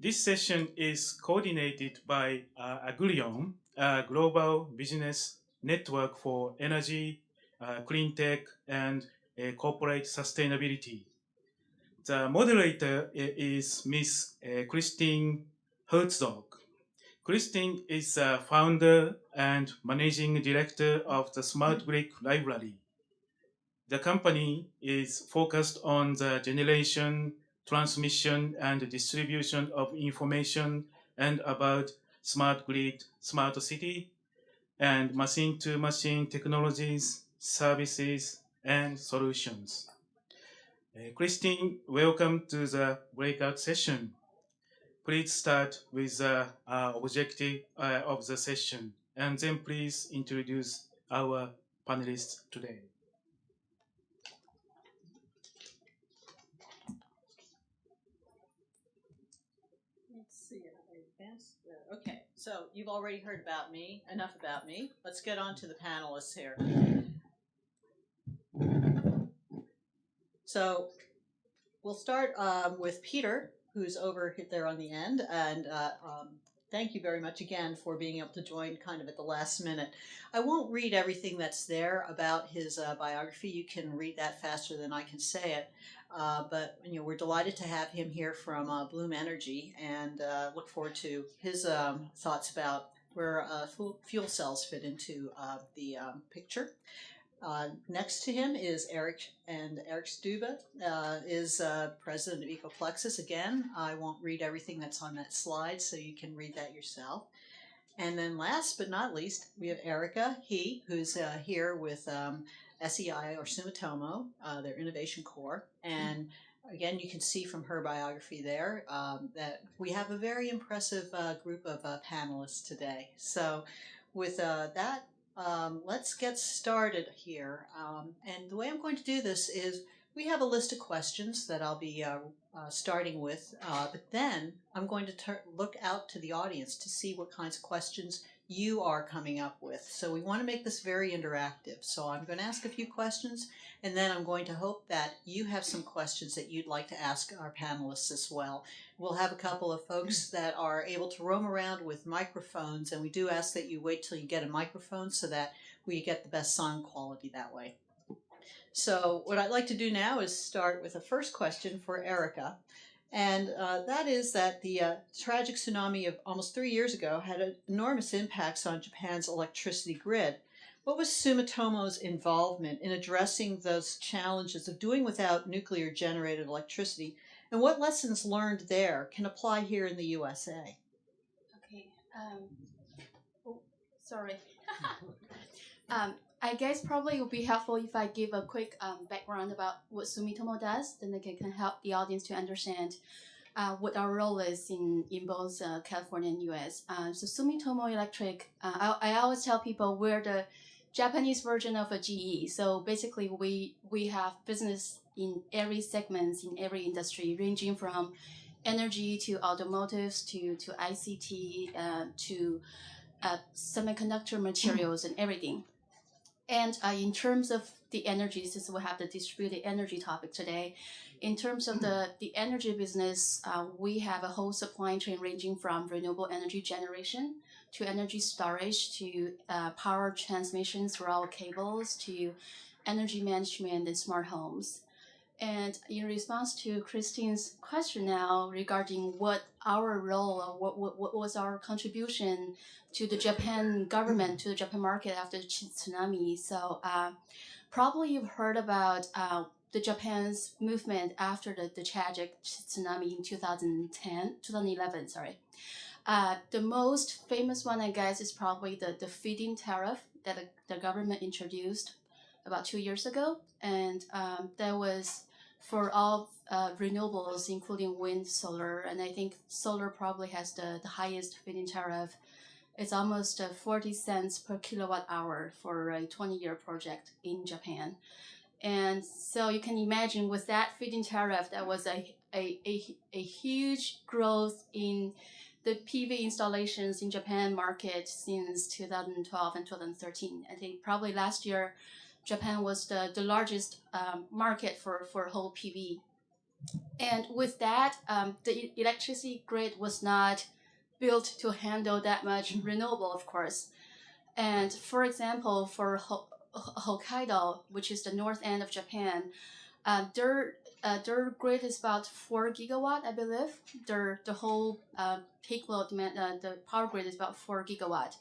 This session is coordinated by Agrion, a global business network for energy, clean tech, and corporate sustainability. The moderator is Miss Christine Hertzog. Christine is a founder and managing director of the Smart Brick Library. The company is focused on the generation, transmission, and distribution of information and about smart grid, smart city, and machine-to-machine technologies, services, and solutions. Christine, welcome to the breakout session. Please start with the objective of the session, and then please introduce our panelists today. Let's see if I advance there. Okay, so you've already heard about me, enough about me. Let's get on to the panelists here. So we'll start with Peter, who's over there on the end, and thank you very much again for being able to join kind of at the last minute. I won't read everything that's there about his biography. You can read that faster than I can say it. But we're delighted to have him here from Bloom Energy, and look forward to his thoughts about where fuel cells fit into the picture. Next to him is Erik, and Erik Stuebe is president of Ecoplexus. Again, I won't read everything that's on that slide, so you can read that yourself. And then last but not least, we have Erika He, who's here with SEI or Sumitomo, their innovation core. And again, you can see from her biography there that we have a very impressive group of panelists today. So with that, let's get started here. And the way I'm going to do this is we have a list of questions that I'll be starting with, but then I'm going to look out to the audience to see what kinds of questions you are coming up with. So we want to make this very interactive. So I'm going to ask a few questions, and then I'm going to hope that you have some questions that you'd like to ask our panelists as well. We'll have a couple of folks that are able to roam around with microphones, and we do ask that you wait till you get a microphone so that we get the best sound quality that way. So what I'd like to do now is start with a first question for Erika. And that is that the tragic tsunami of almost 3 years ago had enormous impacts on Japan's electricity grid. What was Sumitomo's involvement in addressing those challenges of doing without nuclear generated electricity, and what lessons learned there can apply here in the USA? Okay. Sorry. I guess probably it would be helpful if I give a quick background about what Sumitomo does, then it can help the audience to understand what our role is in both California and US. So Sumitomo Electric, I always tell people we're the Japanese version of a GE. So basically we have business in every segment, in every industry, ranging from energy to automotives to ICT to semiconductor materials and everything. And in terms of the energy, since we have the distributed energy topic today, in terms of the energy business, we have a whole supply chain ranging from renewable energy generation to energy storage to power transmission through our cables to energy management and smart homes. And in response to Christine's question now regarding what our role or what was our contribution to the Japan government, to the Japan market after the tsunami. So probably you've heard about the Japan's movement after the tragic tsunami in 2011, sorry. The most famous one, I guess, is probably the feed-in tariff that the government introduced about 2 years ago. And that was for all renewables, including wind, solar, and I think solar probably has the highest feed-in tariff. It's almost 40 cents per kilowatt hour for a 20-year project in Japan. And so you can imagine with that feed-in tariff, that was a huge growth in the PV installations in Japan market since 2012 and 2013. I think probably last year, Japan was the largest market for whole PV. And with that, the electricity grid was not built to handle that much renewable, of course. And for example, for Hokkaido, which is the north end of Japan, their grid is about 4 gigawatt, I believe. The whole peak load demand, the power grid is about 4 gigawatt.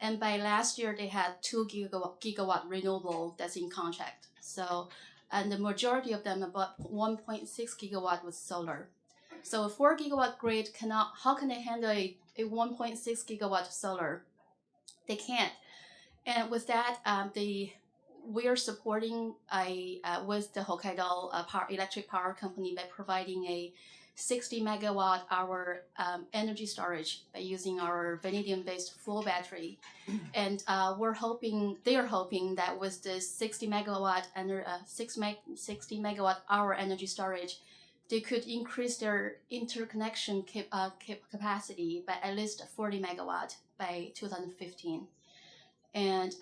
And by last year, they had 2 gigawatt renewable that's in contract. So, and the majority of them, about 1.6 gigawatt, was solar. So a 4 gigawatt grid cannot. How can they handle a 1.6 gigawatt solar? They can't. And with that, we are supporting with the Hokkaido electric power company by providing a 60 megawatt hour energy storage by using our vanadium-based full battery. And they are hoping that with the 60 megawatt and 60 megawatt hour energy storage, they could increase their interconnection capacity by at least 40 megawatt by 2015. And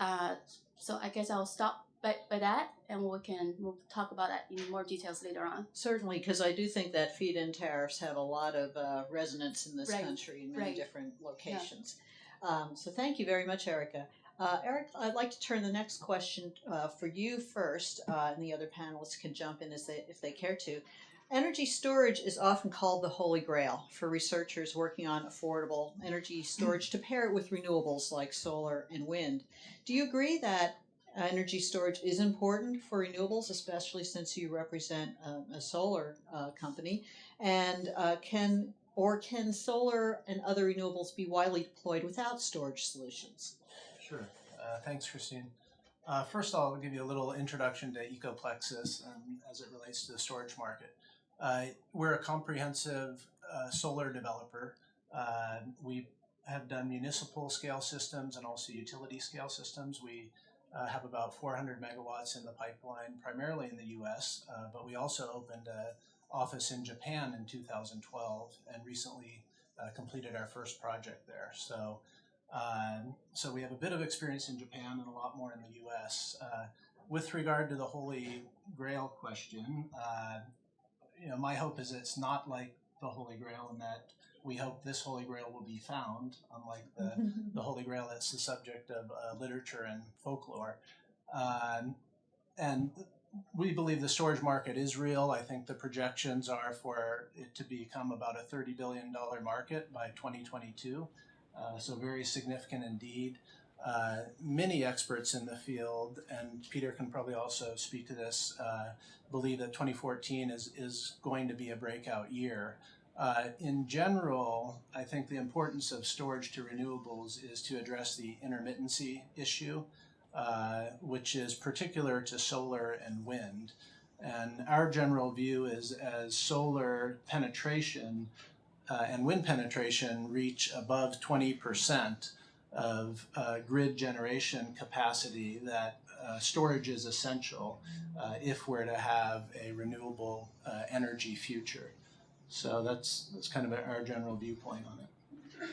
so I guess I'll stop by that, and we'll talk about that in more details later on. Certainly, because I do think that feed-in tariffs have a lot of resonance in this country in many different locations. Yeah. So thank you very much, Erica. Erik, I'd like to turn the next question for you first, and the other panelists can jump in if they care to. Energy storage is often called the Holy Grail for researchers working on affordable energy storage to pair it with renewables like solar and wind. Do you agree that energy storage is important for renewables, especially since you represent a solar company? And can solar and other renewables be widely deployed without storage solutions? Sure. Thanks, Christine. First, I'll give you a little introduction to Ecoplexus as it relates to the storage market. We're a comprehensive solar developer. We have done municipal scale systems and also utility scale systems. We have about 400 megawatts in the pipeline, primarily in the U.S., but we also opened an office in Japan in 2012 and recently completed our first project there. So we have a bit of experience in Japan and a lot more in the U.S. With regard to the Holy Grail question, my hope is it's not like the Holy Grail in that we hope this Holy Grail will be found, unlike the Holy Grail that's the subject of literature and folklore. And we believe the storage market is real. I think the projections are for it to become about a $30 billion market by 2022. So very significant indeed. Many experts in the field, and Peter can probably also speak to this, believe that 2014 is going to be a breakout year. In general, I think the importance of storage to renewables is to address the intermittency issue, which is particular to solar and wind. And our general view is as solar penetration and wind penetration reach above 20% of grid generation capacity, that storage is essential if we're to have a renewable energy future. So that's kind of our general viewpoint on it.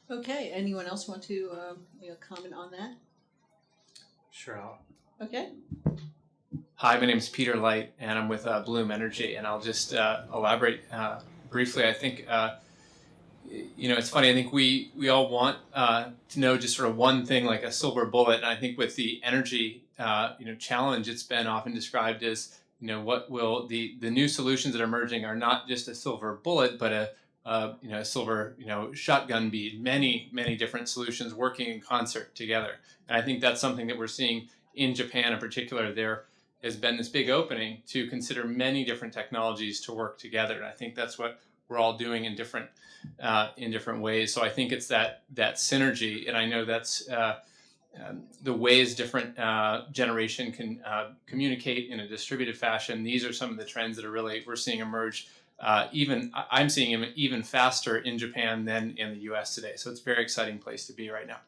Okay. Anyone else want to comment on that? Sure. Okay. Hi, my name is Peter Light, and I'm with Bloom Energy, and I'll just elaborate briefly. I think it's funny. I think we all want to know just sort of one thing, like a silver bullet. And I think with the energy challenge, it's been often described as what will the new solutions that are emerging are not just a silver bullet, but a silver shotgun bead. Many different solutions working in concert together. And I think that's something that we're seeing in Japan in particular. There has been this big opening to consider many different technologies to work together, and I think that's what we're all doing in different ways. So I think it's that synergy, and I know that's the ways different generation can communicate in a distributed fashion. These are some of the trends that we're seeing emerge. I'm seeing them even faster in Japan than in the U.S. today. So it's a very exciting place to be right now.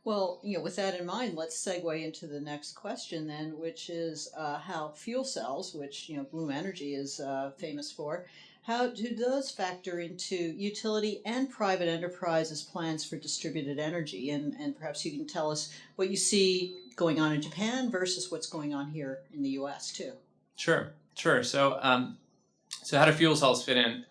Well, with that in mind, let's segue into the next question then, which is how fuel cells, which Bloom Energy is famous for, how do those factor into utility and private enterprises' plans for distributed energy? And perhaps you can tell us what you see going on in Japan versus what's going on here in the U.S. too. Sure. So So how do fuel cells fit in?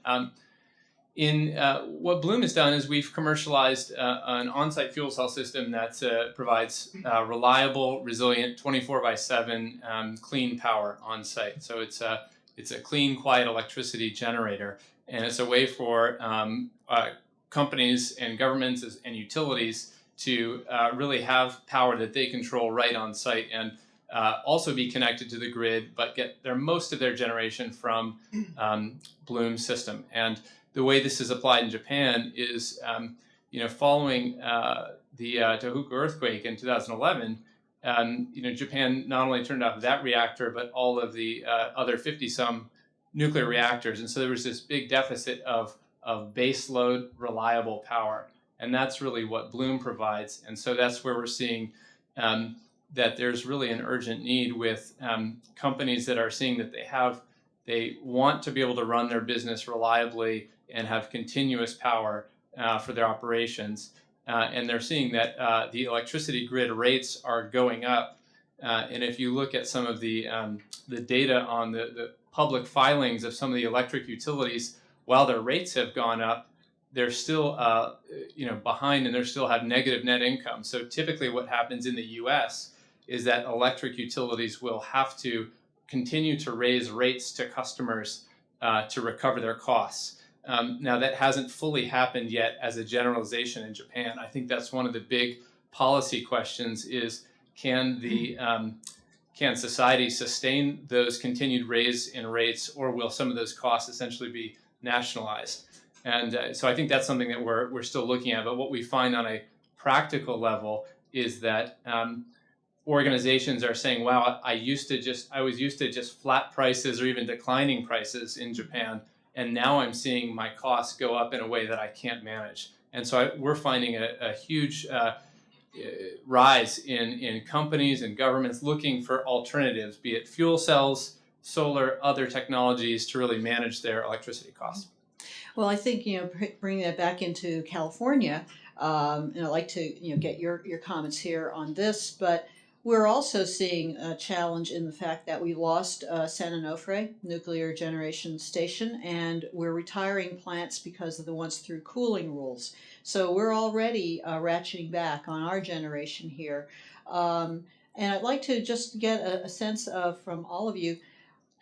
What Bloom has done is we've commercialized an on-site fuel cell system that provides reliable, resilient, 24/7 clean power on-site. So it's a clean, quiet electricity generator, and it's a way for companies and governments and utilities to really have power that they control right on site, and also be connected to the grid, but get most of their generation from Bloom's system. And the way this is applied in Japan is, following the Tohoku earthquake in 2011, Japan not only turned off that reactor, but all of the other 50-some nuclear reactors. And so there was this big deficit of base load reliable power. And that's really what Bloom provides. And so that's where we're seeing that there's really an urgent need with companies that are seeing that they want to be able to run their business reliably and have continuous power for their operations. And they're seeing that the electricity grid rates are going up. And if you look at some of the data on the public filings of some of the electric utilities, while their rates have gone up, they're still behind, and they still have negative net income. So typically what happens in the U.S. is that electric utilities will have to continue to raise rates to customers to recover their costs. Now, that hasn't fully happened yet as a generalization in Japan. I think that's one of the big policy questions is can society sustain those continued raise in rates, or will some of those costs essentially be nationalized? And so I think that's something that we're still looking at. But what we find on a practical level is that organizations are saying, wow, I was used to just flat prices or even declining prices in Japan, and now I'm seeing my costs go up in a way that I can't manage. And so we're finding a huge rise in companies and governments looking for alternatives, be it fuel cells, solar, other technologies to really manage their electricity costs. Well, I think, bringing that back into California, and I'd like to, get your comments here on this, but we're also seeing a challenge in the fact that we lost San Onofre nuclear generation station, and we're retiring plants because of the ones through cooling rules. So we're already ratcheting back on our generation here. And I'd like to just get a sense of, from all of you,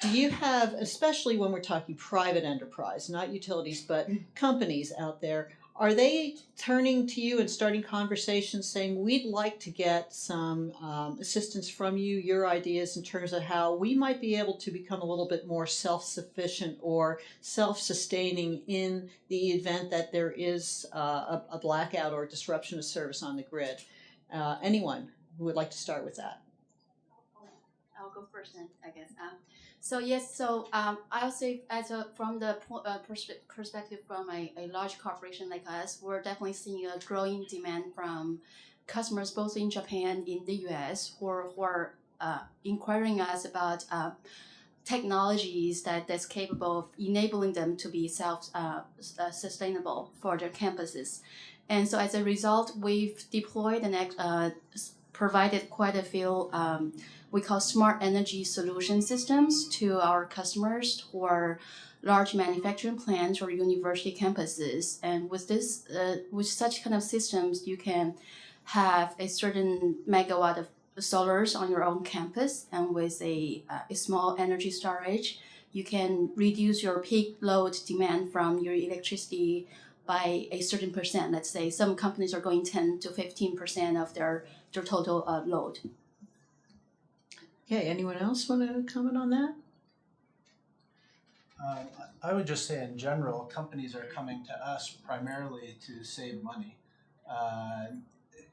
do you have, especially when we're talking private enterprise, not utilities, but companies out there, are they turning to you and starting conversations saying, we'd like to get some assistance from you, your ideas in terms of how we might be able to become a little bit more self-sufficient or self-sustaining in the event that there is a blackout or disruption of service on the grid? Anyone who would like to start with that? I'll go first then, I guess. I'll say from the perspective from a large corporation like us, we're definitely seeing a growing demand from customers both in Japan and in the U.S. who are inquiring us about technologies that's capable of enabling them to be self-sustainable for their campuses. And so as a result, we've deployed and provided quite a few we call smart energy solution systems to our customers who are large manufacturing plants or university campuses. And with such kind of systems, you can have a certain megawatt of solars on your own campus, and with a small energy storage, you can reduce your peak load demand from your electricity by a certain percent. Let's say some companies are going 10 to 15% of their total load. Okay, anyone else want to comment on that? I would just say in general, companies are coming to us primarily to save money.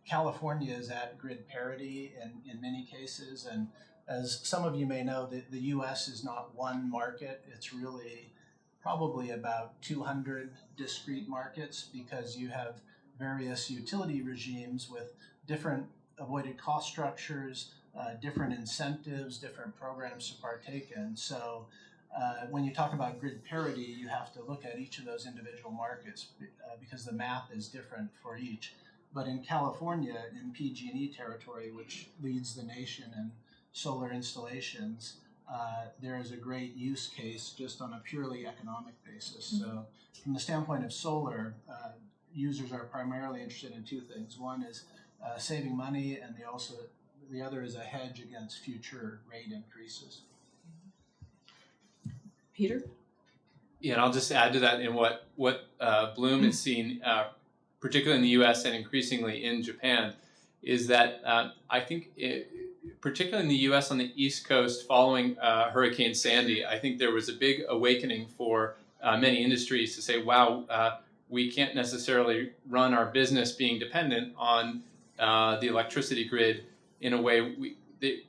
California is at grid parity in many cases, and as some of you may know, the U.S. is not one market. It's really probably about 200 discrete markets, because you have various utility regimes with different avoided cost structures, different incentives, different programs to partake in. So when you talk about grid parity, you have to look at each of those individual markets because the math is different for each. But in California, in PG&E territory, which leads the nation in solar installations, there is a great use case just on a purely economic basis. So from the standpoint of solar, users are primarily interested in two things. One is saving money, and the other is a hedge against future rate increases. Peter? Yeah, and I'll just add to that in what Bloom has seen, particularly in the U.S. and increasingly in Japan, is that I think, particularly in the U.S. on the East Coast following Hurricane Sandy, I think there was a big awakening for many industries to say, wow, we can't necessarily run our business being dependent on the electricity grid in a way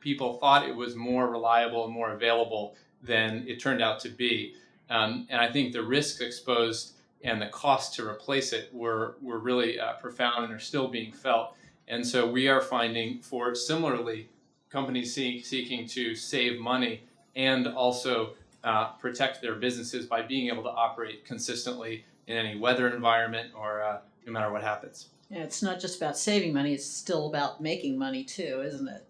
people thought it was more reliable and more available than it turned out to be. And I think the risks exposed and the cost to replace it were really profound and are still being felt. And so we are finding, for similarly, companies seeking to save money and also protect their businesses by being able to operate consistently in any weather environment or no matter what happens. Yeah, it's not just about saving money, it's still about making money too, isn't it?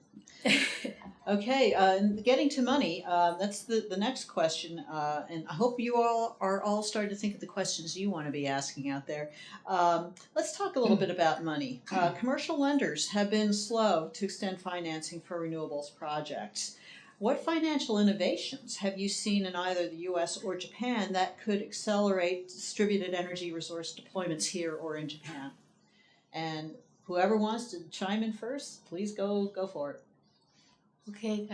Okay, and getting to money, that's the next question, and I hope you all are all starting to think of the questions you want to be asking out there. Let's talk a little bit about money. Commercial lenders have been slow to extend financing for renewables projects. What financial innovations have you seen in either the U.S. or Japan that could accelerate distributed energy resource deployments here or in Japan? And whoever wants to chime in first, please go for it. Okay.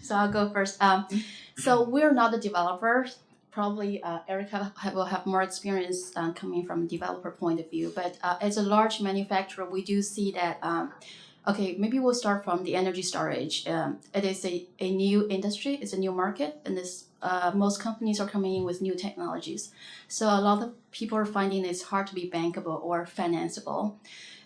So I'll go first. So we're not the developers. Probably Erik will have more experience coming from a developer point of view. But as a large manufacturer, we do see that. Maybe we'll start from the energy storage. It is a new industry. It's a new market, and most companies are coming in with new technologies. So a lot of people are finding it's hard to be bankable or financeable.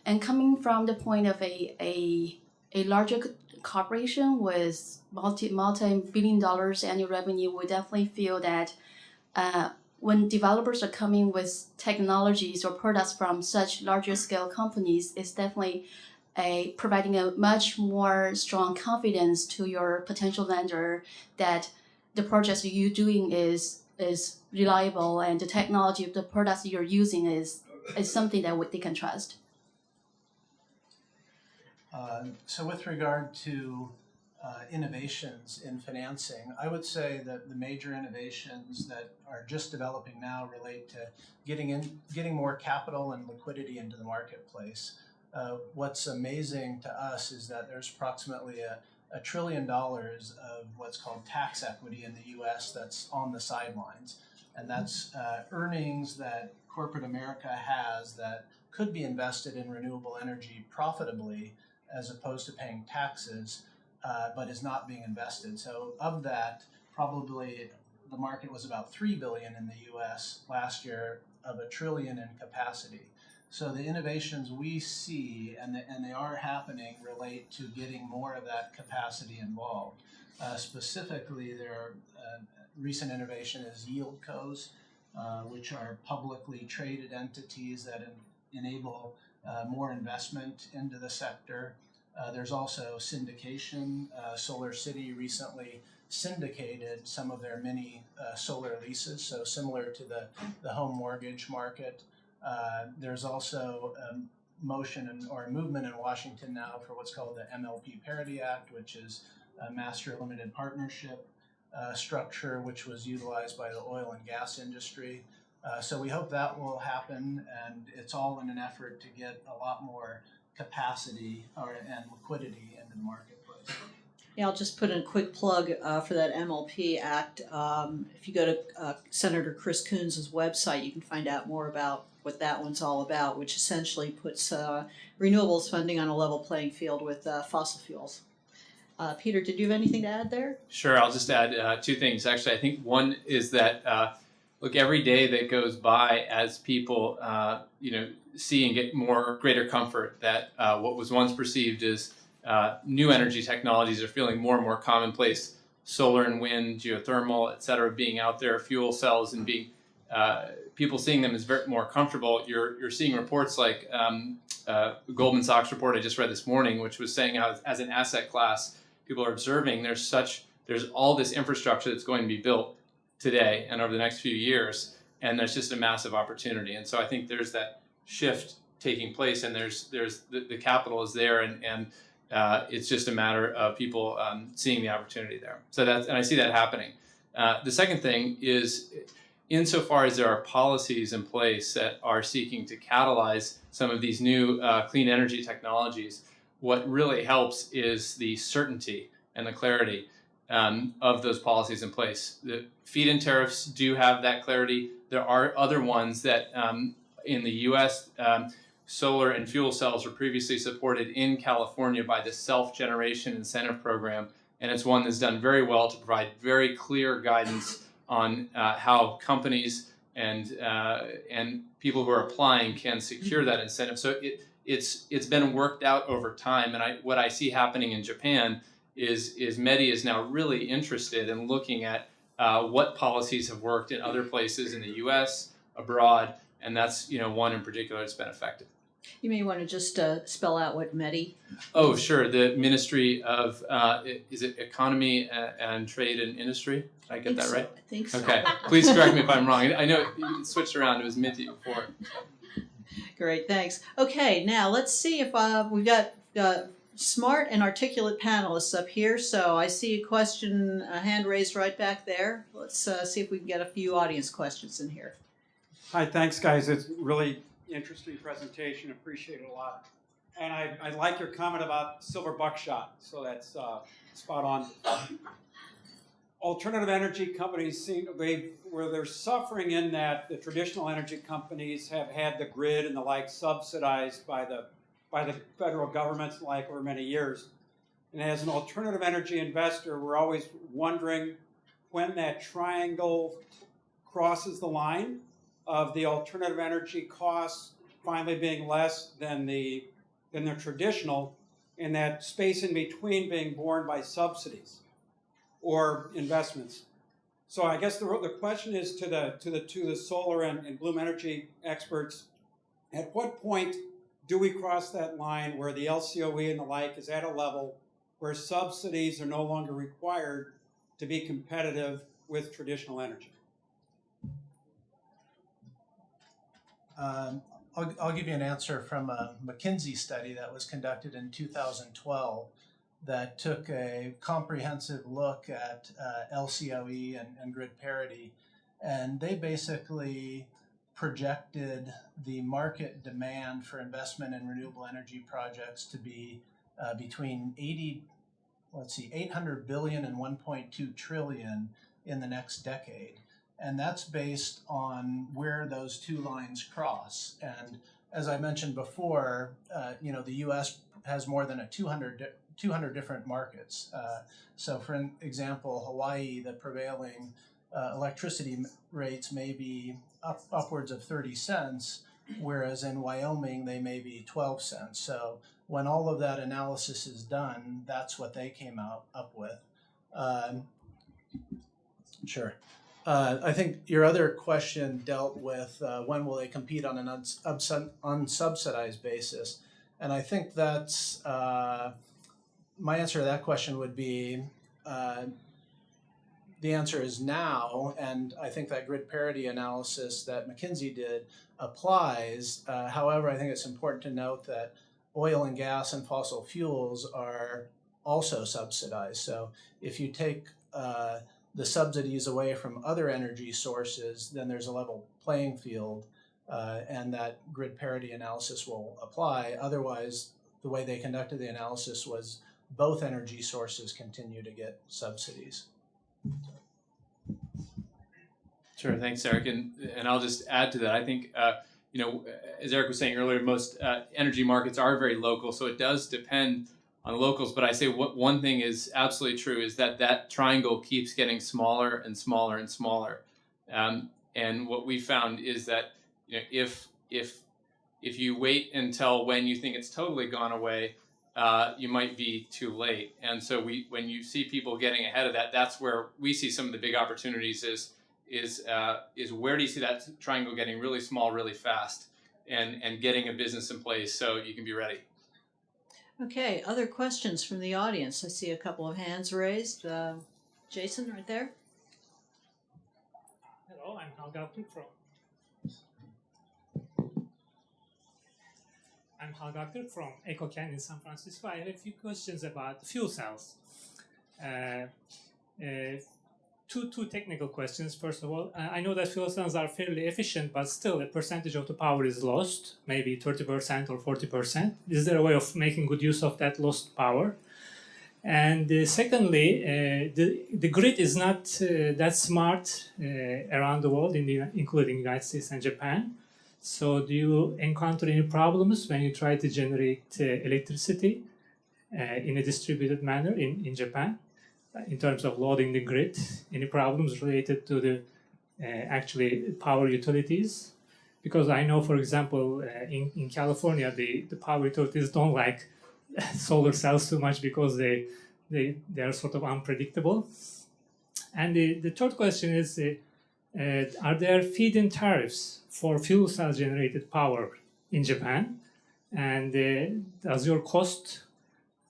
And coming from the point of a larger corporation with multi-billion dollars annual revenue, we definitely feel that when developers are coming with technologies or products from such larger scale companies, it's definitely providing a much more strong confidence to your potential lender that the projects you're doing is reliable and the technology of the products you're using is something that they can trust. So with regard to innovations in financing, I would say that the major innovations that are just developing now relate to getting more capital and liquidity into the marketplace. What's amazing to us is that there's approximately $1 trillion of what's called tax equity in the U.S. that's on the sidelines, and that's earnings that corporate America has that could be invested in renewable energy profitably, as opposed to paying taxes, but is not being invested. So of that, probably the market was about $3 billion in the U.S. last year of $1 trillion in capacity. So the innovations we see, and they are happening, relate to getting more of that capacity involved. Specifically, their recent innovation is yieldcos, which are publicly traded entities that enable more investment into the sector. There's also syndication. Solar City recently syndicated some of their mini solar leases, so similar to the home mortgage market. There's also a movement in Washington now for what's called the MLP Parity Act, which is a master limited partnership structure, which was utilized by the oil and gas industry. So we hope that will happen, and it's all in an effort to get a lot more capacity and liquidity into the marketplace. Yeah, I'll just put in a quick plug for that MLP Act. If you go to Senator Chris Coons' website, you can find out more about what that one's all about, which essentially puts renewables funding on a level playing field with fossil fuels. Peter, did you have anything to add there? Sure, I'll just add two things. Actually, I think one is that look, every day that goes by as people see and get greater comfort that what was once perceived as new energy technologies are feeling more and more commonplace. Solar and wind, geothermal, et cetera, being out there, fuel cells, and being people seeing them as very more comfortable. You're seeing reports like Goldman Sachs report I just read this morning, which was saying how as an asset class, people are observing there's such there's all this infrastructure that's going to be built today and over the next few years, and there's just a massive opportunity. And so I think there's that shift taking place, and there's the capital is there, and it's just a matter of people seeing the opportunity there. So and I see that happening. The second thing is, insofar as there are policies in place that are seeking to catalyze some of these new clean energy technologies, what really helps is the certainty and the clarity of those policies in place. The feed-in tariffs do have that clarity. There are other ones that in the U.S., solar and fuel cells were previously supported in California by the Self-Generation Incentive Program, and it's one that's done very well to provide very clear guidance on how companies and people who are applying can secure that incentive. So it's been worked out over time, and what I see happening in Japan is METI is now really interested in looking at what policies have worked in other places in the U.S., abroad, and that's one in particular that's been effective. You may want to just spell out what METI. Oh, sure. The Ministry of is it Economy and Trade and Industry? Did I get that right? I think so. Okay. Please correct me if I'm wrong. I know it switched around. It was MITI before. Great, thanks. Okay, now let's see if we've got smart and articulate panelists up here. So I see a hand raised right back there. Let's see if we can get a few audience questions in here. Hi, thanks, guys. It's really interesting presentation. Appreciate it a lot. And I like your comment about silver buckshot. So that's spot on. Alternative energy companies where they're suffering in that the traditional energy companies have had the grid and the like subsidized by the federal governments like over many years. And as an alternative energy investor, we're always wondering when that triangle crosses the line of the alternative energy costs finally being less than their traditional, and that space in between being borne by subsidies or investments. So I guess the question is to the solar and Bloom Energy experts: at what point do we cross that line where the LCOE and the like is at a level where subsidies are no longer required to be competitive with traditional energy? I'll give you an answer from a McKinsey study that was conducted in 2012 that took a comprehensive look at LCOE and grid parity, and they basically projected the market demand for investment in renewable energy projects to be between 800 billion and 1.2 trillion in the next decade. And that's based on where those two lines cross. And as I mentioned before, the U.S. has more than 200 different markets. So for example, Hawaii, the prevailing electricity rates may be upwards of 30 cents, whereas in Wyoming, they may be 12 cents. So when all of that analysis is done, that's what they came up with. Sure. I think your other question dealt with when will they compete on an unsubsidized basis. And I think that's, my answer to that question would be, the answer is now, and I think that grid parity analysis that McKinsey did applies. However, I think it's important to note that oil and gas and fossil fuels are also subsidized. So if you take the subsidies away from other energy sources, then there's a level playing field, and that grid parity analysis will apply. Otherwise, the way they conducted the analysis was both energy sources continue to get subsidies. Sure, thanks, Eric. And I'll just add to that. I think, as Eric was saying earlier, most energy markets are very local, so it does depend on locals. But I say one thing is absolutely true is that triangle keeps getting smaller and smaller and smaller. And what we found is that if you wait until when you think it's totally gone away, you might be too late. And so when you see people getting ahead of that, that's where we see some of the big opportunities is where do you see that triangle getting really small really fast and getting a business in place so you can be ready. Okay, other questions from the audience? I see a couple of hands raised. Jason, right there. Hello, I'm Hertzog from Ecoplexus in San Francisco. I have a few questions about fuel cells. Two technical questions. First of all, I know that fuel cells are fairly efficient, but still a percentage of the power is lost, maybe 30% or 40%. Is there a way of making good use of that lost power? And secondly, the grid is not that smart around the world, including the United States and Japan. So do you encounter any problems when you try to generate electricity in a distributed manner in Japan in terms of loading the grid? Any problems related to the actually power utilities? Because I know, for example, in California, the power utilities don't like solar cells too much because they are sort of unpredictable. And the third question is, are there feed-in tariffs for fuel cell generated power in Japan? And does your cost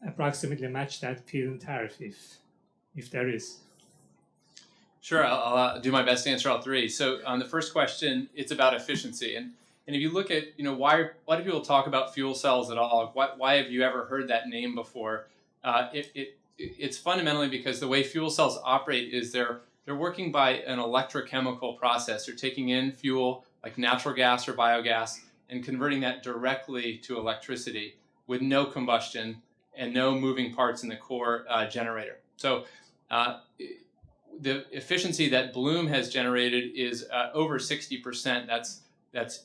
approximately match that feed-in tariff if there is? Sure, I'll do my best to answer all three. So on the first question, it's about efficiency. And if you look at, why do people talk about fuel cells at all? Why have you ever heard that name before? It's fundamentally because the way fuel cells operate is they're working by an electrochemical process. They're taking in fuel like natural gas or biogas and converting that directly to electricity with no combustion and no moving parts in the core generator. So the efficiency that Bloom has generated is over 60%. That's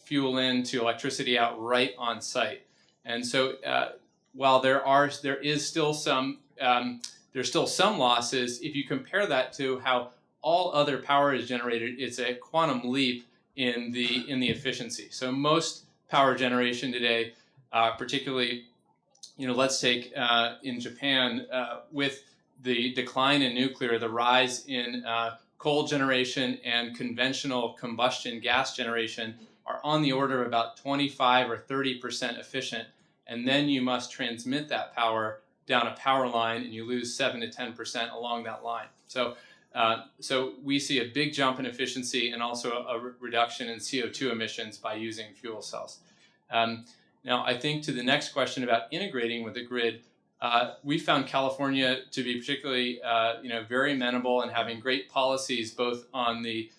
fuel in to electricity out right on site. And so while there's still some losses, if you compare that to how all other power is generated, it's a quantum leap in the efficiency. So most power generation today, particularly, let's take in Japan with the decline in nuclear, the rise in coal generation and conventional combustion gas generation are on the order of about 25 or 30% efficient. And then you must transmit that power down a power line, and you lose 7 to 10% along that line. So we see a big jump in efficiency and also a reduction in CO2 emissions by using fuel cells. Now, I think to the next question about integrating with the grid, we found California to be particularly, very amenable and having great policies both on the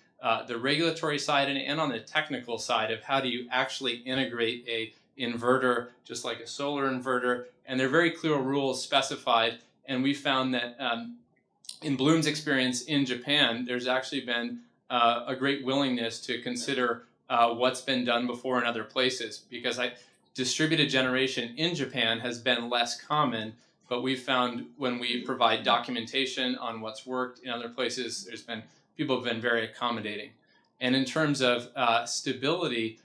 regulatory side and on the technical side of how do you actually integrate a inverter, just like a solar inverter. And there are very clear rules specified. And we found that in Bloom's experience in Japan, there's actually been a great willingness to consider what's been done before in other places, because distributed generation in Japan has been less common, but we've found when we provide documentation on what's worked in other places, people have been very accommodating. And in terms of stability,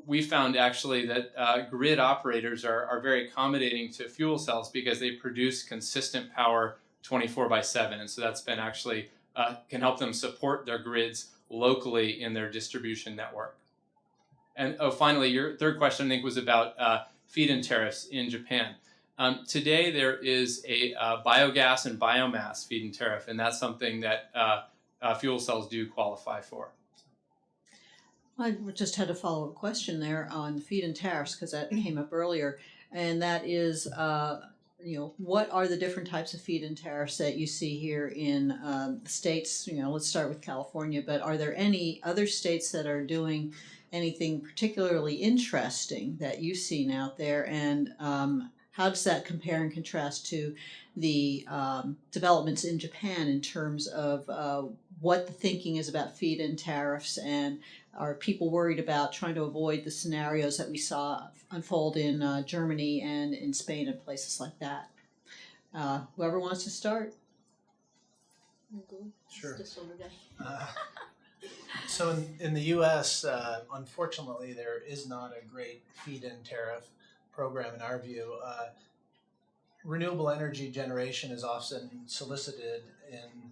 we found actually that grid operators are very accommodating to fuel cells because they produce consistent power 24/7. And so that's been actually can help them support their grids locally in their distribution network. And finally, your third question, I think, was about feed-in tariffs in Japan. Today, there is a biogas and biomass feed-in tariff, and that's something that fuel cells do qualify for. I just had a follow-up question there on feed-in tariffs because that came up earlier, and that is, what are the different types of feed-in tariffs that you see here in the states? Let's start with California, but are there any other states that are doing anything particularly interesting that you've seen out there, and how does that compare and contrast to the developments in Japan in terms of what the thinking is about feed-in tariffs, and are people worried about trying to avoid the scenarios that we saw unfold in Germany and in Spain and places like that? Whoever wants to start? Sure. So in the U.S., unfortunately, there is not a great feed-in tariff program in our view. Renewable energy generation is often solicited in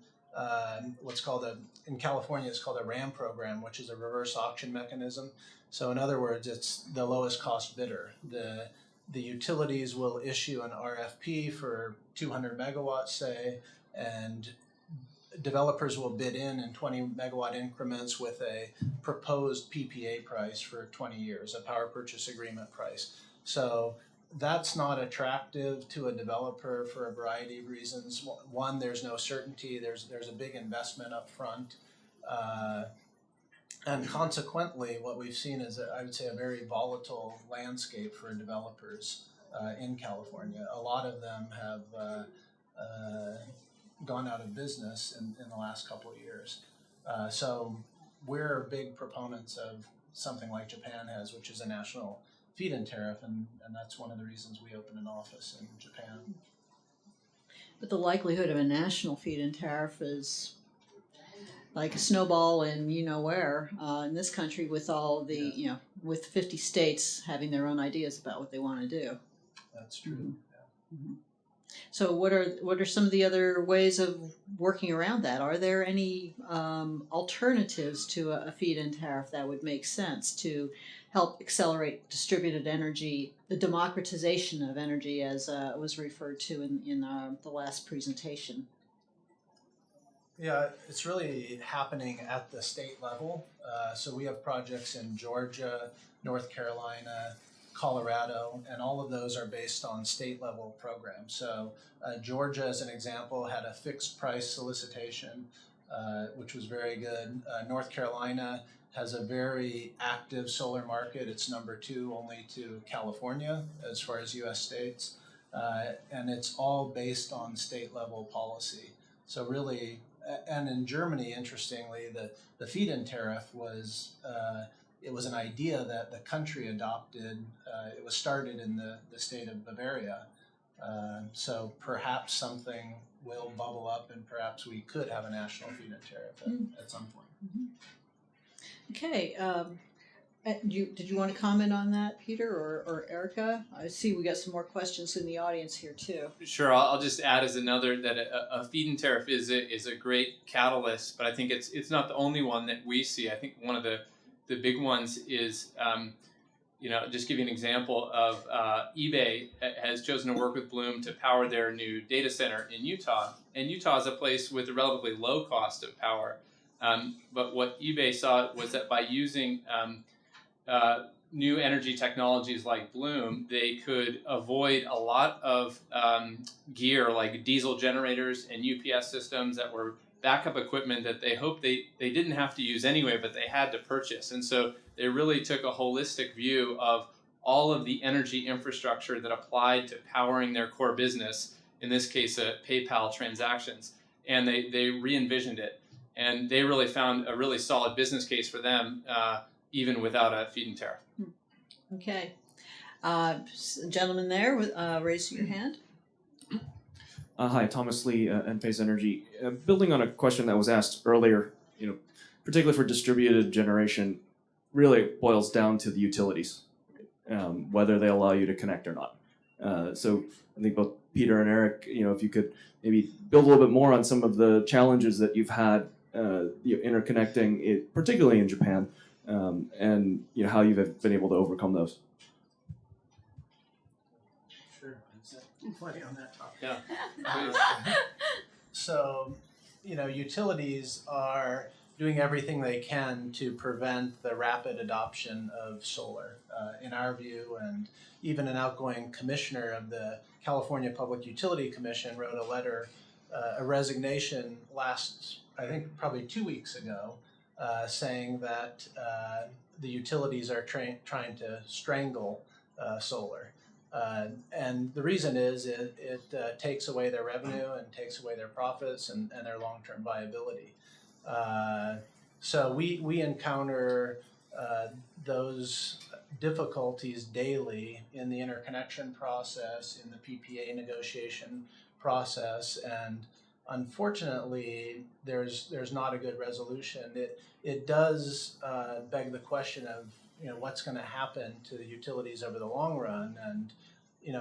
what's called in California, it's called a RAM program, which is a reverse auction mechanism. So in other words, it's the lowest cost bidder. The utilities will issue an RFP for 200 megawatts, say, and developers will bid in 20 megawatt increments with a proposed PPA price for 20 years, a power purchase agreement price. So that's not attractive to a developer for a variety of reasons. One, there's no certainty. There's a big investment up front. And consequently, what we've seen is, I would say, a very volatile landscape for developers in California. A lot of them have gone out of business in the last couple of years. So we're big proponents of something like Japan has, which is a national feed-in tariff, and that's one of the reasons we opened an office in Japan. But the likelihood of a national feed-in tariff is like a snowball in you-know-where in this country, with all the, with 50 states having their own ideas about what they want to do. That's true. Mm-hmm. Mm-hmm. So what are some of the other ways of working around that? Are there any alternatives to a feed-in tariff that would make sense to help accelerate distributed energy, the democratization of energy, as was referred to in the last presentation? Yeah, it's really happening at the state level. So we have projects in Georgia, North Carolina, Colorado, and all of those are based on state level programs. So Georgia, as an example, had a fixed price solicitation, which was very good. North Carolina has a very active solar market. It's number 2 only to California as far as U.S. states. And it's all based on state level policy. So really, and in Germany, interestingly, the feed-in tariff was it was an idea that the country adopted. It was started in the state of Bavaria. So perhaps something will bubble up, and perhaps we could have a national feed-in tariff at some point. Mm-hmm. Okay. Did you want to comment on that, Peter or Erica? I see we got some more questions in the audience here too. Sure, I'll just add as another that a feed-in tariff is a great catalyst, but I think it's not the only one that we see. I think one of the big ones is, just give you an example of eBay has chosen to work with Bloom to power their new data center in Utah. And Utah is a place with a relatively low cost of power. But what eBay saw was that by using new energy technologies like Bloom, they could avoid a lot of gear like diesel generators and UPS systems that were backup equipment that they hoped they didn't have to use anyway, but they had to purchase. And so they really took a holistic view of all of the energy infrastructure that applied to powering their core business, in this case, PayPal transactions, and they re-envisioned it. And they really found a really solid business case for them, even without a feed-in tariff. Okay. Gentleman there, raise your hand. Hi, Thomas Lee, Enphase Energy. Building on a question that was asked earlier, particularly for distributed generation, really boils down to the utilities, whether they allow you to connect or not. So I think both Peter and Erik, if you could maybe build a little bit more on some of the challenges that you've had interconnecting, it, particularly in Japan, and how you've been able to overcome those. Sure, plenty on that topic. Yeah. So, utilities are doing everything they can to prevent the rapid adoption of solar, in our view, and even an outgoing commissioner of the California Public Utility Commission wrote a letter, a resignation I think probably 2 weeks ago, saying that the utilities are trying to strangle solar. And the reason is it takes away their revenue and takes away their profits and their long-term viability. So we encounter those difficulties daily in the interconnection process, in the PPA negotiation process, and unfortunately, there's not a good resolution. It does beg the question of what's going to happen to the utilities over the long run, and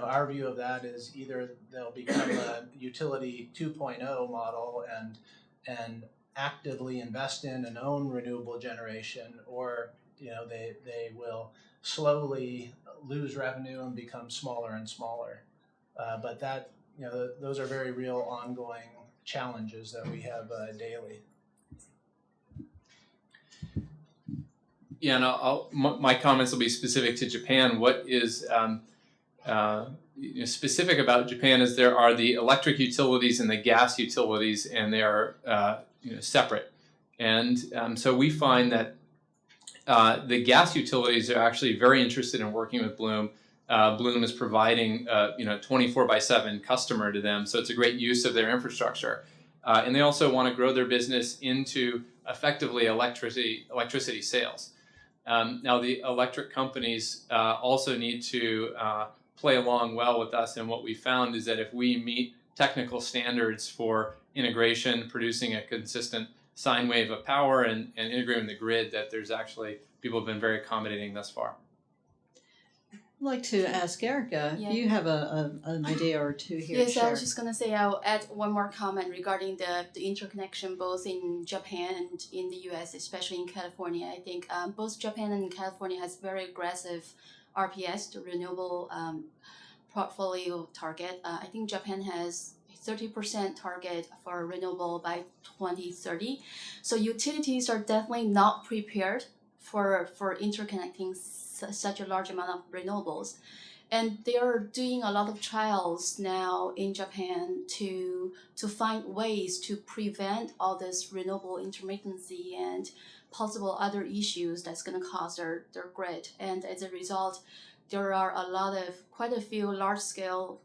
our view of that is either they'll become a utility 2.0 model and actively invest in and own renewable generation, or they will slowly lose revenue and become smaller and smaller. But that those are very real ongoing challenges that we have daily. Yeah, and my comments will be specific to Japan. What is specific about Japan is there are the electric utilities and the gas utilities, and they are separate. And so we find that the gas utilities are actually very interested in working with Bloom. Bloom is providing 24/7 customer to them, so it's a great use of their infrastructure. And they also want to grow their business into effectively electricity sales. Now, the electric companies also need to play along well with us, and what we found is that if we meet technical standards for integration, producing a consistent sine wave of power and integrating the grid, that there's actually, people have been very accommodating thus far. I'd like to ask Erica, Yeah. do you have an idea or two here to Yes, share? I was just going to say I'll add one more comment regarding the interconnection both in Japan and in the US, especially in California. I think both Japan and California has very aggressive RPS, the renewable portfolio target. I think Japan has 30% target for renewable by 2030. So utilities are definitely not prepared for interconnecting such a large amount of renewables. And they are doing a lot of trials now in Japan to find ways to prevent all this renewable intermittency and possible other issues that's going to cause their grid. And as a result, there are quite a few large-scale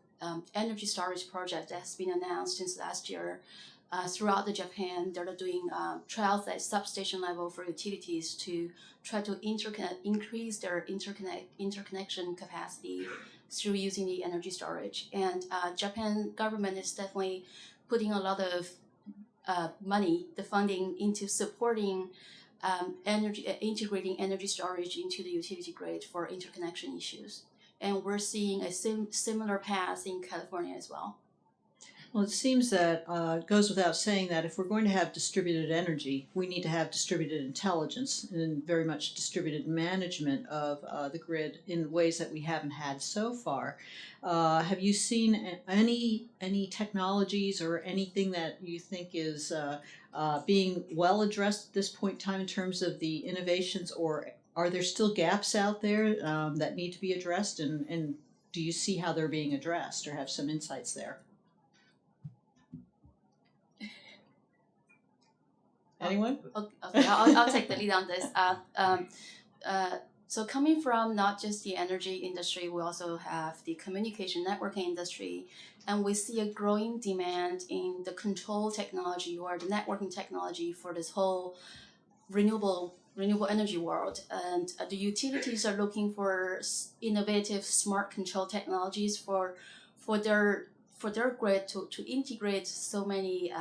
energy storage projects that has been announced since last year throughout the Japan. They're doing trials at substation level for utilities to try to increase their interconnection capacity through using the energy storage. And Japan government is definitely putting a lot of money, the funding, into supporting integrating energy storage into the utility grid for interconnection issues. And we're seeing a similar path in California as well. Well, it seems that it goes without saying that if we're going to have distributed energy, we need to have distributed intelligence and very much distributed management of the grid in ways that we haven't had so far. Have you seen any technologies or anything that you think is being well addressed at this point in time in terms of the innovations, or are there still gaps out there that need to be addressed, and do you see how they're being addressed or have some insights there? Anyone? Okay, I'll take the lead on this. So coming from not just the energy industry, we also have the communication networking industry, and we see a growing demand in the control technology or the networking technology for this whole renewable energy world. And the utilities are looking for innovative smart control technologies for their grid to integrate so many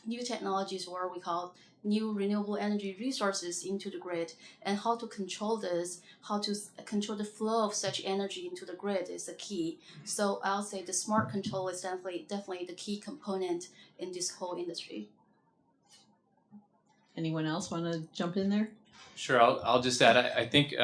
new technologies, or we call new renewable energy resources, into the grid, and how to control this, how to control the flow of such energy into the grid is the key. So I'll say the smart control is definitely the key component in this whole industry. Anyone else want to jump in there? Sure, I'll just add. I think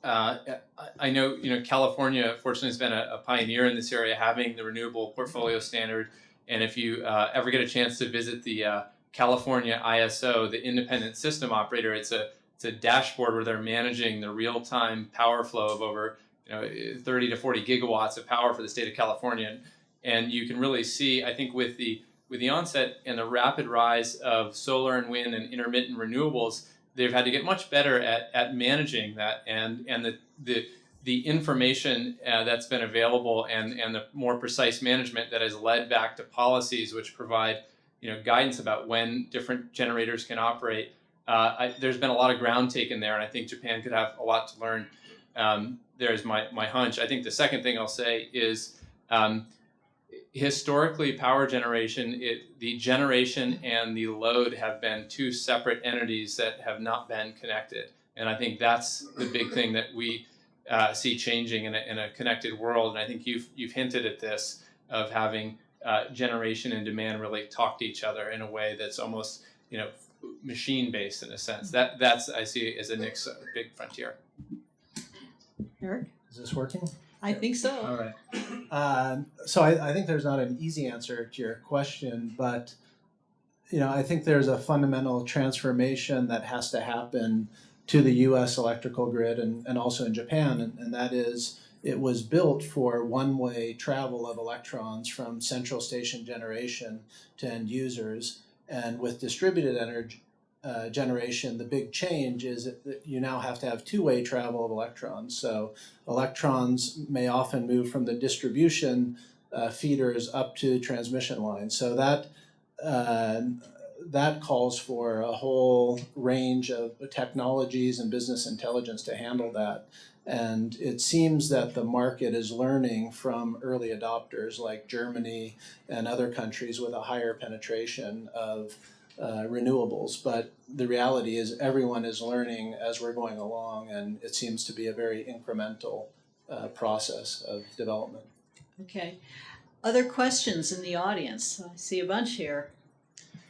I know California fortunately has been a pioneer in this area, having the renewable portfolio standard. And if you ever get a chance to visit the California ISO, the independent system operator, it's a dashboard where they're managing the real-time power flow of over 30 to 40 gigawatts of power for the state of California. And you can really see, I think, with the onset and the rapid rise of solar and wind and intermittent renewables, they've had to get much better at managing that, and the information that's been available and the more precise management that has led back to policies which provide guidance about when different generators can operate. There's been a lot of ground taken there, and I think Japan could have a lot to learn. There's my hunch. I think the second thing I'll say is historically, power generation, the generation and the load have been two separate entities that have not been connected. And I think that's the big thing that we see changing in a connected world. And I think you've hinted at this, of having generation and demand really talk to each other in a way that's almost machine-based in a sense. That's I see as a next big frontier. Erik? Is this working? I think so. All right. So I think there's not an easy answer to your question, but I think there's a fundamental transformation that has to happen to the U.S. electrical grid and also in Japan, and that is it was built for one-way travel of electrons from central station generation to end users, and with distributed energy generation, the big change is that you now have to have two-way travel of electrons. So electrons may often move from the distribution feeders up to transmission lines. So that calls for a whole range of technologies and business intelligence to handle that. And it seems that the market is learning from early adopters like Germany and other countries with a higher penetration of renewables. But the reality is everyone is learning as we're going along, and it seems to be a very incremental process of development. Okay. Other questions in the audience? I see a bunch here.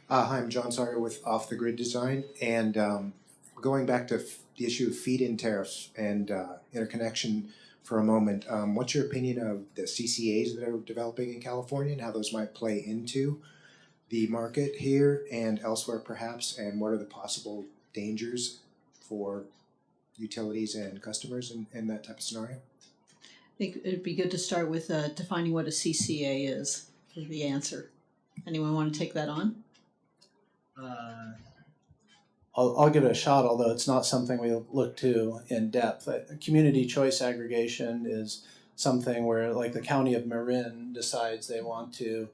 Hi, I'm John Sawyer with Off the Grid Design, and going back to the issue of feed-in tariffs and interconnection for a moment, what's your opinion of the CCAs that are developing in California and how those might play into the market here and elsewhere perhaps, and what are the possible dangers for utilities and customers in that type of scenario? I think it'd be good to start with defining what a CCA is for the answer. Anyone want to take that on? I'll give it a shot, although it's not something we look to in depth. Community choice aggregation is something where, like, the county of Marin decides they want to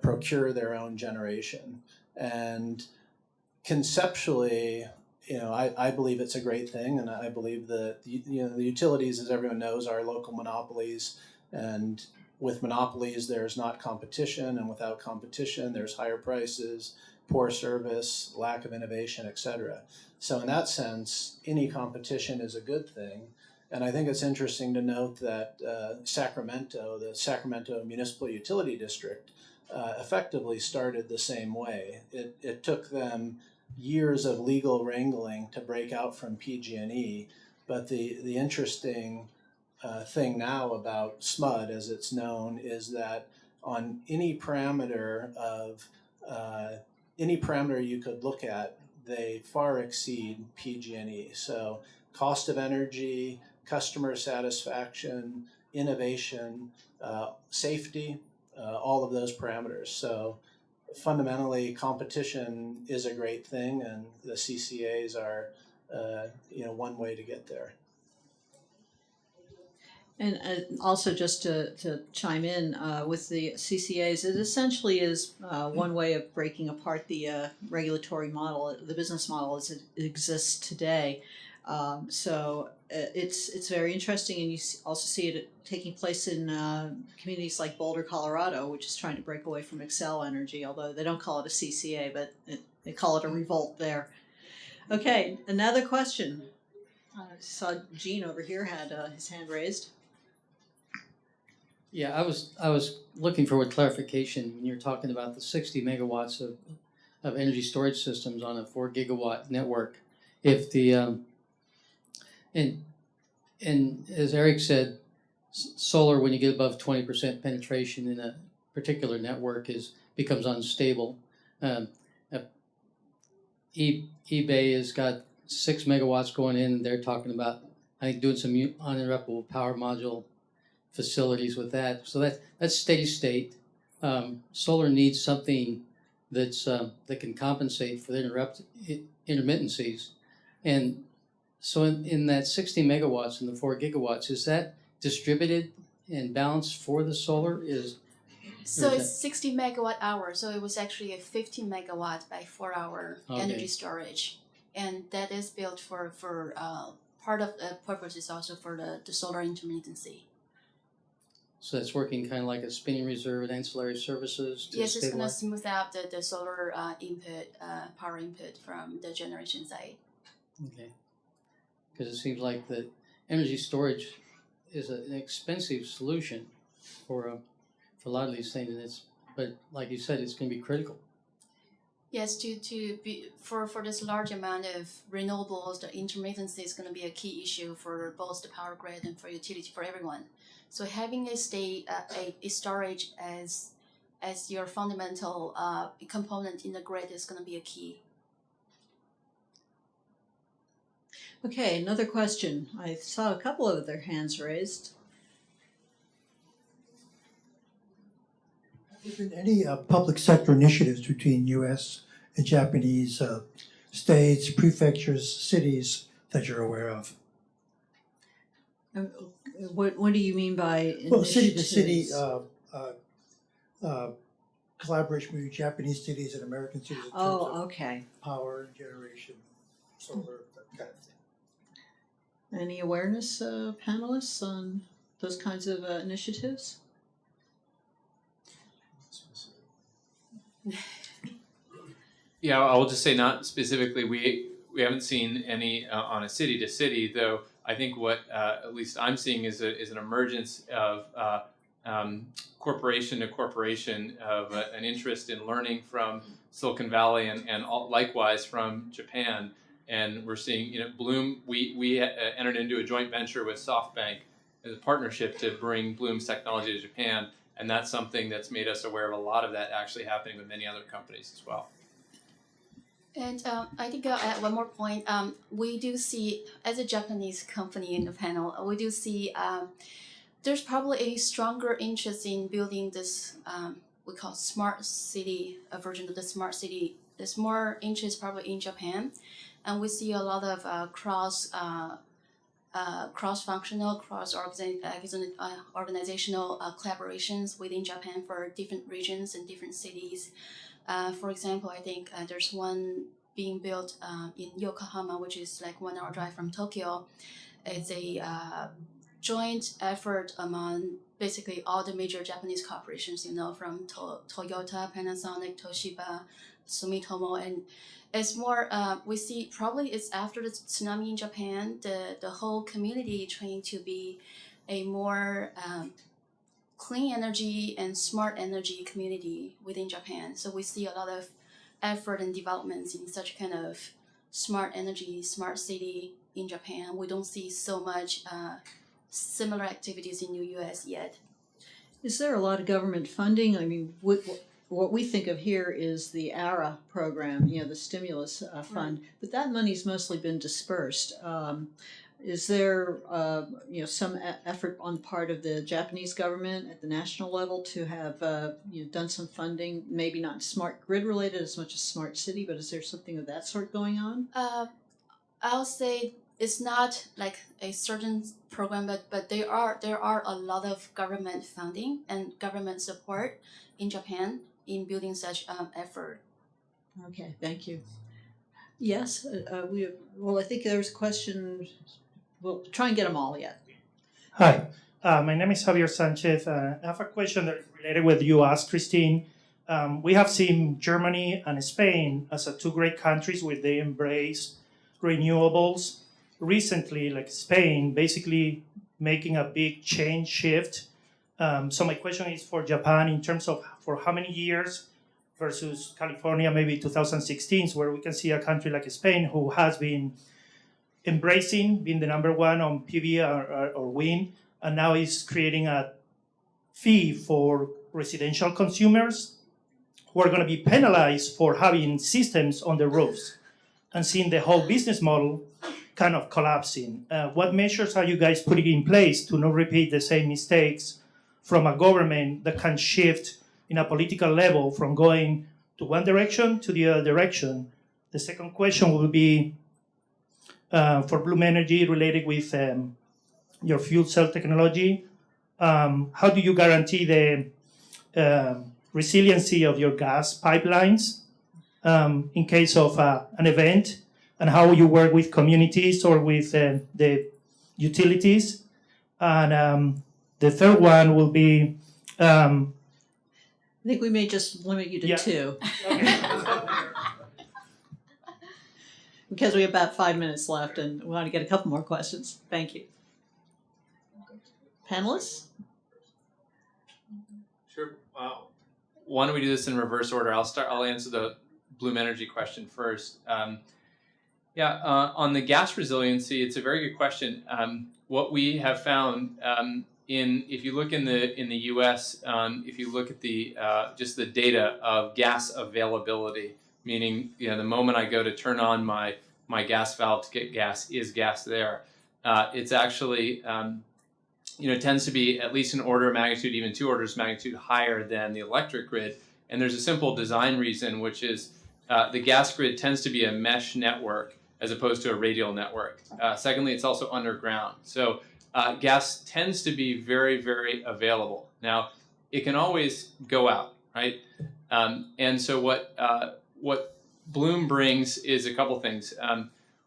procure their own generation. And conceptually, I believe it's a great thing, and I believe that the utilities, as everyone knows, are local monopolies, and with monopolies there's not competition, and without competition there's higher prices, poor service, lack of innovation, etc. So in that sense, any competition is a good thing. And I think it's interesting to note that Sacramento, the Sacramento Municipal Utility District, effectively started the same way. It took them years of legal wrangling to break out from PG&E, but the interesting thing now about SMUD, as it's known, is that on any parameter you could look at, they far exceed PG&E. So cost of energy, customer satisfaction, innovation, safety, all of those parameters. So fundamentally, competition is a great thing, and the CCAs are one way to get there. And also, just to chime in with the CCAs, it essentially is one way of breaking apart the regulatory model, the business model as it exists today. So it's very interesting, and you also see it taking place in communities like Boulder, Colorado, which is trying to break away from Xcel Energy, although they don't call it a CCA, but they call it a revolt there. Okay, another question. I saw Gene over here had his hand raised. Yeah, I was looking for a clarification when you're talking about the 60 megawatts of energy storage systems on a 4 gigawatt network. If the and as Erik said, solar, when you get above 20% penetration in a particular network, becomes unstable. eBay has got 6 megawatts going in. They're talking about, I think, doing some uninterruptible power module facilities with that. So that's steady state. Solar needs something that can compensate for the intermittencies. And so in that 60 megawatts and the 4 gigawatts, is that distributed and balanced for the solar? So it's 60 megawatt hour. So it was actually a 15 megawatt by 4 hour energy storage. And that is built for part of the purpose is also for the solar intermittency. So that's working kind of like a spinning reserve and ancillary services to yes, it's going to stabilize? smooth out the solar power input from the generation side. Okay. Because it seems like the energy storage is an expensive solution for a lot of these things, but like you said, it's going to be critical. Yes, to be for this large amount of renewables, the intermittency is going to be a key issue for both the power grid and for utility for everyone. So having a storage as your fundamental component in the grid is going to be a key. Okay, another question. I saw a couple of other hands raised. Have there been any public sector initiatives between U.S. and Japanese states, prefectures, cities that you're aware of? What do you mean by initiatives? Well, city to city collaboration between Japanese cities and American cities in terms of okay. power generation, solar, that kind of thing. Any awareness, panelists, on those kinds of initiatives? Yeah, I will just say not specifically. We haven't seen any on a city to city, though. I think what at least I'm seeing is an emergence of corporation to corporation of an interest in learning from Silicon Valley and likewise from Japan. And we're seeing, Bloom. We entered into a joint venture with SoftBank as a partnership to bring Bloom's technology to Japan, and that's something that's made us aware of a lot of that actually happening with many other companies as well. And I think I'll add one more point. We do see, as a Japanese company in the panel, we do see there's probably a stronger interest in building this, we call smart city, a version of the smart city. There's more interest probably in Japan. And we see a lot of cross-functional, organizational collaborations within Japan for different regions and different cities. For example, I think there's one being built in Yokohama, which is like 1 hour drive from Tokyo. It's a joint effort among basically all the major Japanese corporations, from Toyota, Panasonic, Toshiba, Sumitomo, and it's more, we see probably it's after the tsunami in Japan, the whole community trying to be a more clean energy and smart energy community within Japan. So we see a lot of effort and developments in such kind of smart energy, smart city in Japan. We don't see so much similar activities in the U.S. yet. Is there a lot of government funding? I mean, what we think of here is the ARA program, the stimulus fund, but that money's mostly been dispersed. Is there, some effort on the part of the Japanese government at the national level to have, done some funding, maybe not smart grid related as much as smart city, but is there something of that sort going on? I'll say it's not like a certain program, but there are a lot of government funding and government support in Japan in building such effort. Okay, thank you. Yes, I think there was a question. We'll try and get them all yet. Hi, my name is Javier Sanchez. I have a question that is related with you asked, Christine. We have seen Germany and Spain as two great countries where they embrace renewables. Recently, like Spain, basically making a big change shift. So my question is for Japan in terms of for how many years versus California, maybe 2016, where we can see a country like Spain who has been embracing being the number one on PV or wind, and now is creating a fee for residential consumers who are going to be penalized for having systems on the roofs and seeing the whole business model kind of collapsing. What measures are you guys putting in place to not repeat the same mistakes from a government that can shift in a political level from going to one direction to the other direction? The second question will be for Bloom Energy related with your fuel cell technology. How do you guarantee the resiliency of your gas pipelines in case of an event, and how you work with communities or with the utilities? And the third one will be... I think we may just limit you to two. Okay. Because we have about 5 minutes left and we want to get a couple more questions. Thank you. Panelists? Sure. Why don't we do this in reverse order? I'll answer Bloom Energy question first. On the gas resiliency, it's a very good question. What we have found if you look in the U.S., if you look at the just the data of gas availability, meaning the moment I go to turn on my gas valve to get gas, is gas there? It's actually tends to be at least an order of magnitude, even 2 orders of magnitude higher than the electric grid. And there's a simple design reason, which is the gas grid tends to be a mesh network as opposed to a radial network. Secondly, it's also underground. So gas tends to be very, very available. Now, it can always go out, right? And so what Bloom brings is a couple things.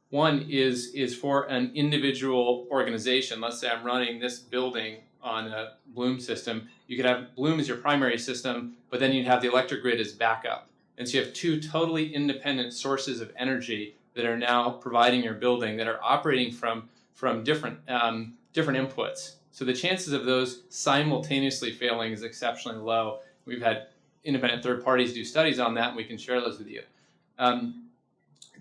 One is for an individual organization. Let's say I'm running this building on a Bloom system. You could have Bloom as your primary system, but then you'd have the electric grid as backup. And so you have 2 totally independent sources of energy that are now providing your building, that are operating from different inputs. So the chances of those simultaneously failing is exceptionally low. We've had independent third parties do studies on that, and we can share those with you.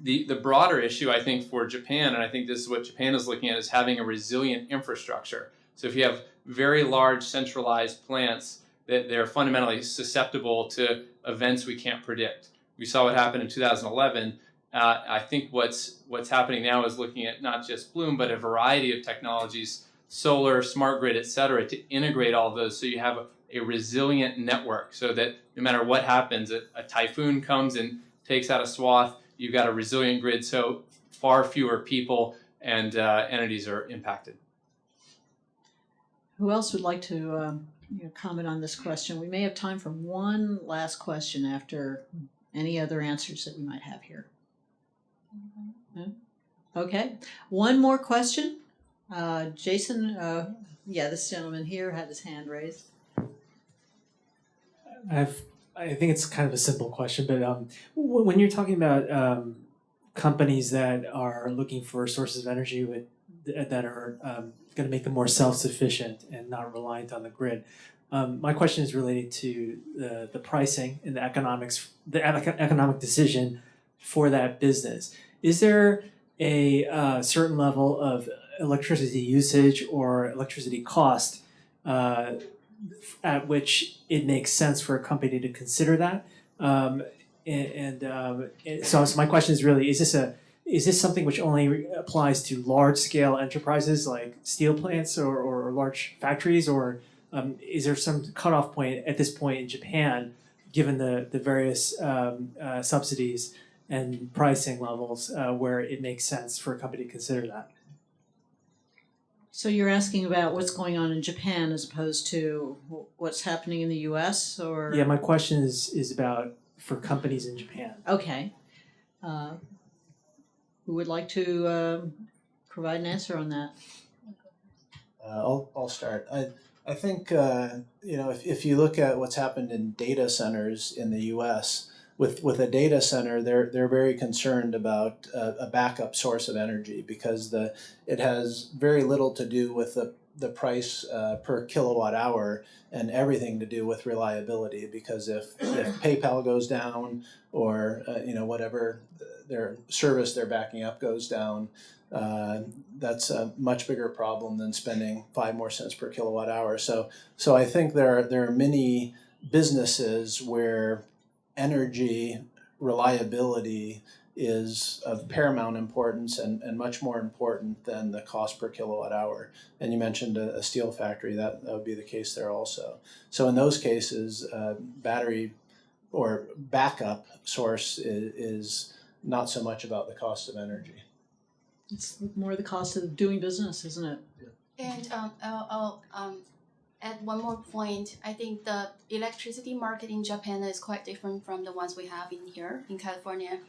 The broader issue, I think, for Japan, and I think this is what Japan is looking at, is having a resilient infrastructure. So if you have very large centralized plants, that they're fundamentally susceptible to events we can't predict. We saw what happened in 2011. I think what's happening now is looking at not just Bloom, but a variety of technologies, solar, smart grid, et cetera, to integrate all of those so you have a resilient network, so that no matter what happens, a typhoon comes and takes out a swath, you've got a resilient grid, so far fewer people and entities are impacted. Who else would like to comment on this question? We may have time for one last question after any other answers that we might have here. No? Okay, one more question. Jason, this gentleman here had his hand raised. I think it's kind of a simple question, but when you're talking about companies that are looking for sources of energy that are going to make them more self-sufficient and not reliant on the grid, my question is related to the pricing and the economic decision for that business. Is there a certain level of electricity usage or electricity cost at which it makes sense for a company to consider that? So my question is really, is this something which only applies to large-scale enterprises like steel plants or large factories, or is there some cutoff point at this point in Japan, given the various subsidies and pricing levels, where it makes sense for a company to consider that? So you're asking about what's going on in Japan as opposed to what's happening in the U.S., or? Yeah, my question is about for companies in Japan. Okay. Who would like to provide an answer on that? I'll start. I think if you look at what's happened in data centers in the U.S., with a data center, they're very concerned about a backup source of energy, because it has very little to do with the price per kilowatt hour and everything to do with reliability. Because if PayPal goes down, or whatever their service they're backing up goes down, that's a much bigger problem than spending 5 more cents per kilowatt hour. So I think there are many businesses where energy reliability is of paramount importance and much more important than the cost per kilowatt hour. And you mentioned a steel factory, that would be the case there also. So in those cases, battery or backup source is not so much about the cost of energy. It's more the cost of doing business, isn't it? And I'll add one more point. I think the electricity market in Japan is quite different from the ones we have in here in California.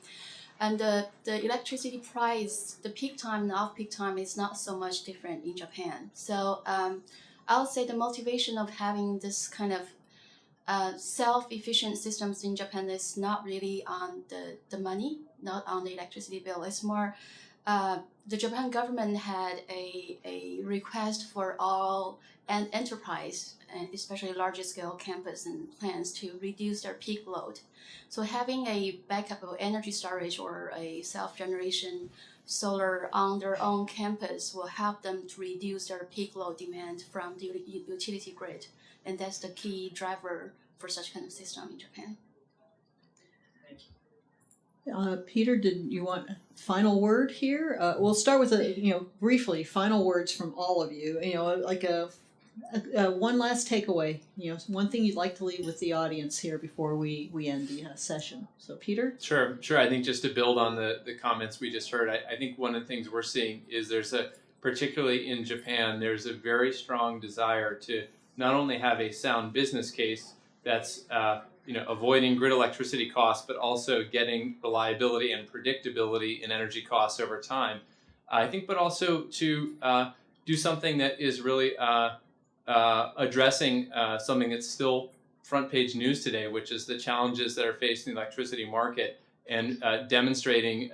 And the electricity price, the peak time and off-peak time is not so much different in Japan. So I would say the motivation of having this kind of self-efficient systems in Japan is not really on the money, not on the electricity bill. It's more the Japan government had a request for all enterprise, and especially larger scale campus and plants, to reduce their peak load. So having a backup of energy storage or a self-generation solar on their own campus will help them to reduce their peak load demand from the utility grid. And that's the key driver for such kind of system in Japan. Peter, did you want a final word here? We'll start with briefly final words from all of you. Like a one last takeaway. One thing you'd like to leave with the audience here before we end the session. So, Peter. Sure. I think just to build on the comments we just heard, I think one of the things we're seeing is particularly in Japan, there's a very strong desire to not only have a sound business case that's avoiding grid electricity costs, but also getting reliability and predictability in energy costs over time. I think, but also to do something that is really addressing something that's still front page news today, which is the challenges that are facing the electricity market, and demonstrating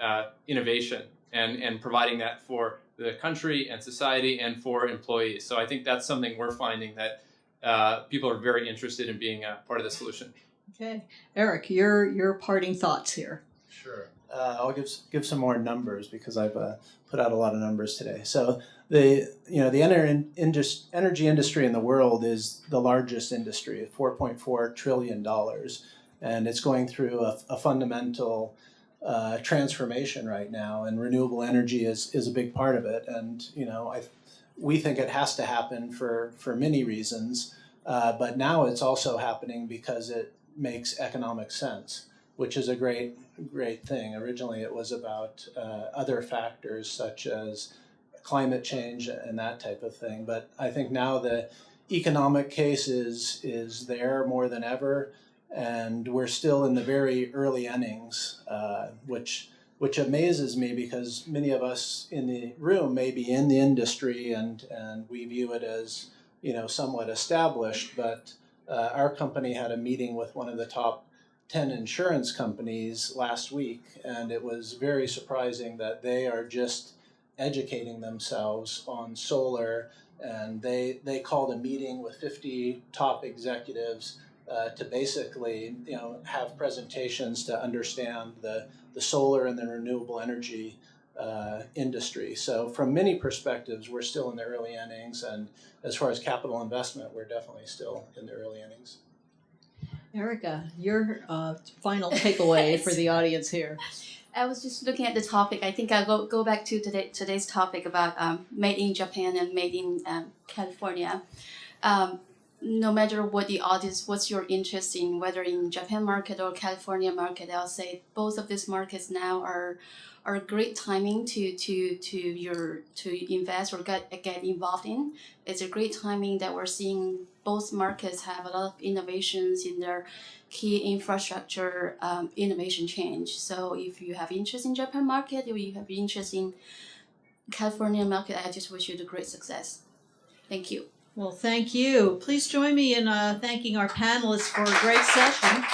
innovation and providing that for the country and society and for employees. So I think that's something we're finding that people are very interested in being a part of the solution. Okay, Erik, your parting thoughts here. Sure. I'll give some more numbers because I've put out a lot of numbers today. So the energy industry in the world is the largest industry, $4.4 trillion, and it's going through a fundamental transformation right now, and renewable energy is a big part of it. And we think it has to happen for many reasons, but now it's also happening because it makes economic sense, which is a great thing. Originally, it was about other factors such as climate change and that type of thing. But I think now the economic case is there more than ever, and we're still in the very early innings, which amazes me because many of us in the room may be in the industry and we view it as somewhat established, but our company had a meeting with one of the top 10 insurance companies last week, and it was very surprising that they are just educating themselves on solar, and they called a meeting with 50 top executives to basically have presentations to understand the solar and the renewable energy industry. So from many perspectives, we're still in the early innings, and as far as capital investment, we're definitely still in the early innings. Erica, your final takeaway for the audience here. I was just looking at the topic. I think I'll go back to today's topic about made in Japan and made in California. No matter what the audience, what's your interest in, whether in Japan market or California market, I'll say both of these markets now are a great timing to invest or get involved in. It's a great timing that we're seeing both markets have a lot of innovations in their key infrastructure innovation change. So if you have interest in Japan market or you have interest in California market, I just wish you the great success. Thank you. Well, thank you. Please join me in thanking our panelists for a great session.